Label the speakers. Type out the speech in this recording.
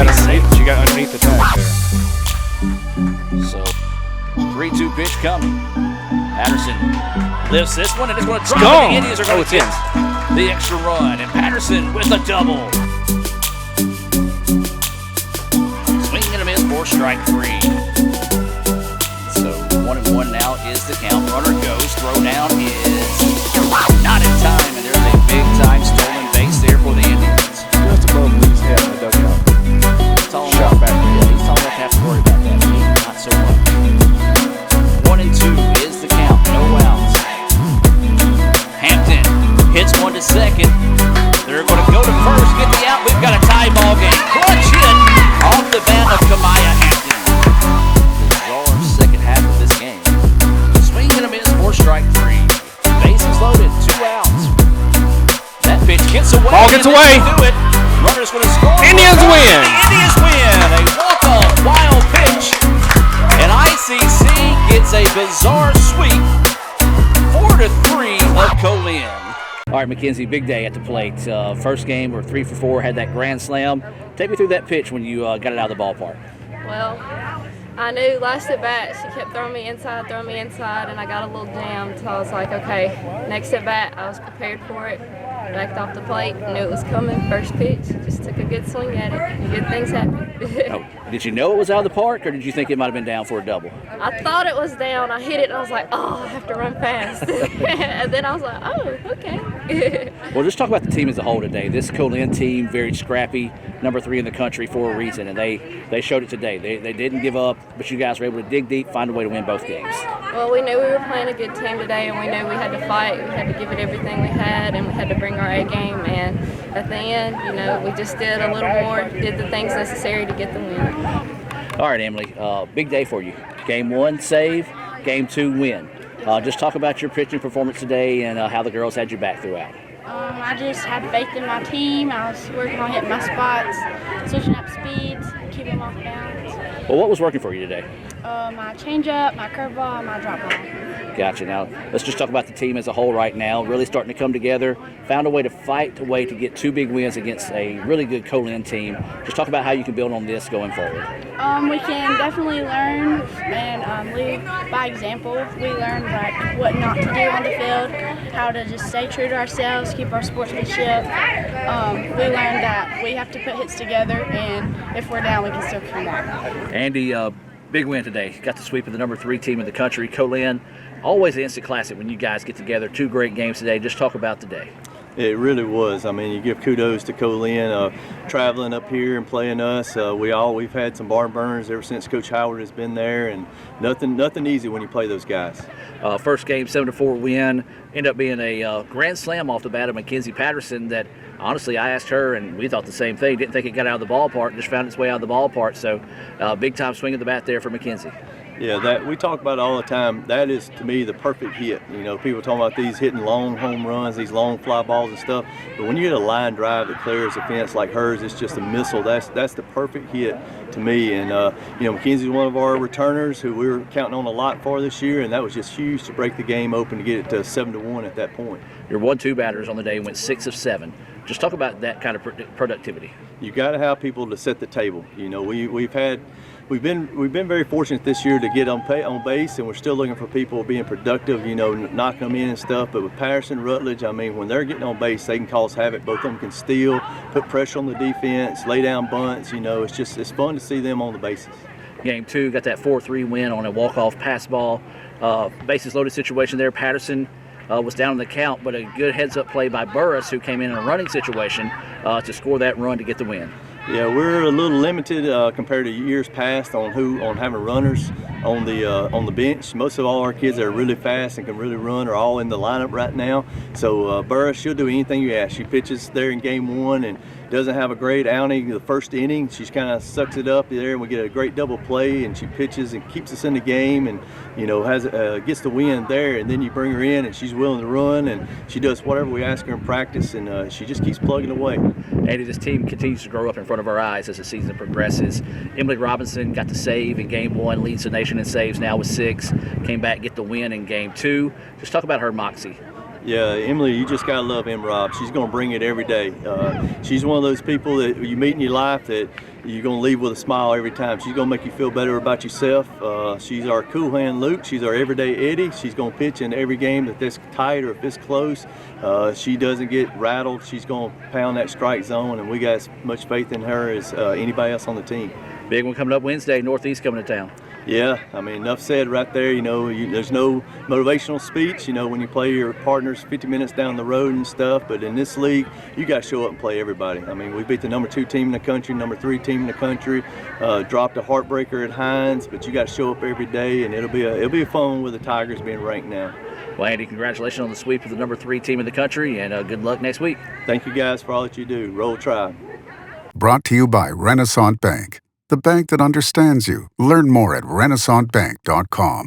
Speaker 1: She got underneath the tag there.
Speaker 2: So 3-2 pitch coming. Patterson lifts this one and it's going to drop.
Speaker 1: Gone.
Speaker 2: The Indians are going to get the extra run, and Patterson with a double. Swing and a miss for strike 3. So 1-1 now is the count. Runner goes. Throw down is not in time, and there's a big time stolen base there for the Indians.
Speaker 1: Just above Lee's head in the dugout. Shot back.
Speaker 2: Yeah, he's tall enough to have to worry about that. Me, not so much. 1-2 is the count. No outs. Hampton hits one to second. They're going to go to first, get the out. We've got a tie ball game. Clutch hit off the bat of Kamaya Hampton. Bizarre second half of this game. Swing and a miss for strike 3. Bases loaded, 2 outs. That pitch gets away.
Speaker 1: Ball gets away.
Speaker 2: Do it. Runner's going to score.
Speaker 1: Indians win.
Speaker 2: Indians win. A walk-off wild pitch. And ICC gets a bizarre sweep. 4-3 of Co-Lin. All right, Mackenzie, big day at the plate. First game, we're 3 for 4, had that grand slam. Take me through that pitch when you got it out of the ballpark.
Speaker 3: Well, I knew last at bat she kept throwing me inside, and I got a little jammed. So I was like, okay, next at bat, I was prepared for it. Backed off the plate, knew it was coming. First pitch, just took a good swing at it, and good things happened.
Speaker 2: Oh, did you know it was out of the park, or did you think it might have been down for a double?
Speaker 3: I thought it was down. I hit it, and I was like, oh, I have to run fast. And then I was like, oh, okay.
Speaker 2: Well, just talk about the team as a whole today. This Co-Lin team, very scrappy, number 3 in the country for a reason, and they showed it today. They didn't give up, but you guys were able to dig deep, find a way to win both games.
Speaker 3: Well, we knew we were playing a good team today, and we knew we had to fight. We had to give it everything we had, and we had to bring our A game. And at the end, we just did a little more, did the things necessary to get the win.
Speaker 2: All right, Emily, big day for you. Game 1, save. Game 2, win. Just talk about your pitching performance today and how the girls had your back throughout.
Speaker 4: I just had faith in my team. I was working on hitting my spots, switching up speeds, keeping them off balance.
Speaker 2: Well, what was working for you today?
Speaker 4: My changeup, my curveball, and my drop ball.
Speaker 2: Gotcha. Now, let's just talk about the team as a whole right now. Really starting to come together. Found a way to fight a way to get 2 big wins against a really good Co-Lin team. Just talk about how you can build on this going forward.
Speaker 4: We can definitely learn and lead by example. We learn what not to do on the field, how to just stay true to ourselves, keep our sportsmanship. We learned that we have to put hits together, and if we're down, we can still come back.
Speaker 2: Andy, big win today. Got the sweep of the number 3 team in the country, Co-Lin. Always an instant classic when you guys get together. 2 great games today. Just talk about today.
Speaker 5: It really was. I mean, you give kudos to Co-Lin traveling up here and playing us. We've had some barn burners ever since Coach Howard has been there, and nothing easy when you play those guys.
Speaker 2: First game, 7-4 win. Ended up being a grand slam off the bat of Mackenzie Patterson that, honestly, I asked her, and we thought the same thing. Didn't think it got out of the ballpark, just found its way out of the ballpark. So big-time swing of the bat there for Mackenzie.
Speaker 5: Yeah, that we talk about it all the time. That is, to me, the perfect hit. People talking about these hitting long home runs, these long fly balls and stuff. But when you get a line drive that clears the fence like hers, it's just a missile. That's the perfect hit to me. And Mackenzie's one of our returners who we were counting on a lot for this year, and that was just huge to break the game open to get it to 7-1 at that point.
Speaker 2: Your 1-2 batters on the day went 6 of 7. Just talk about that kind of productivity.
Speaker 5: You got to have people to set the table. We've been very fortunate this year to get on base, and we're still looking for people being productive, knocking them in and stuff. But with Patterson, Rutledge, I mean, when they're getting on base, they can cause havoc. Both of them can steal, put pressure on the defense, lay down bunts. It's fun to see them on the bases.
Speaker 2: Game 2, got that 4-3 win on a walk-off pass ball. Bases loaded situation there. Patterson was down in the count, but a good heads-up play by Burris, who came in a running situation to score that run to get the win.
Speaker 5: Yeah, we're a little limited compared to years past on having runners on the bench. Most of all our kids that are really fast and can really run are all in the lineup right now. So Burris, she'll do anything you ask. She pitches there in game 1 and doesn't have a great outing the first inning. She kind of sucks it up there, and we get a great double play, and she pitches and keeps us in the game, and gets the win there. And then you bring her in, and she's willing to run, and she does whatever we ask her in practice, and she just keeps plugging away.
Speaker 2: Andy, this team continues to grow up in front of our eyes as the season progresses. Emily Robinson got the save in game 1, leads the nation in saves now with 6. Came back, get the win in game 2. Just talk about her moxie.
Speaker 5: Yeah, Emily, you just gotta love M. Rob. She's gonna bring it every day. She's one of those people that you meet in your life that you're going to leave with a smile every time. She's going to make you feel better about yourself. She's our cool hand Luke. She's our everyday Eddie. She's going to pitch in every game if it's tight or if it's close. She doesn't get rattled. She's going to pound that strike zone, and we got as much faith in her as anybody else on the team.
Speaker 2: Big one coming up Wednesday, Northeast coming to town.
Speaker 5: Yeah, I mean, enough said right there. There's no motivational speech, when you play your partners 50 minutes down the road and stuff. But in this league, you got to show up and play everybody. I mean, we beat the number 2 team in the country, number 3 team in the country, dropped a heartbreaker at Hines, but you got to show up every day, and it'll be a fun one with the Tigers being ranked now.
Speaker 2: Well, Andy, congratulations on the sweep of the number 3 team in the country, and good luck next week.
Speaker 5: Thank you guys for all that you do. Roll Tribe.
Speaker 6: Brought to you by Renaissance Bank, the bank that understands you. Learn more at renaissancebank.com.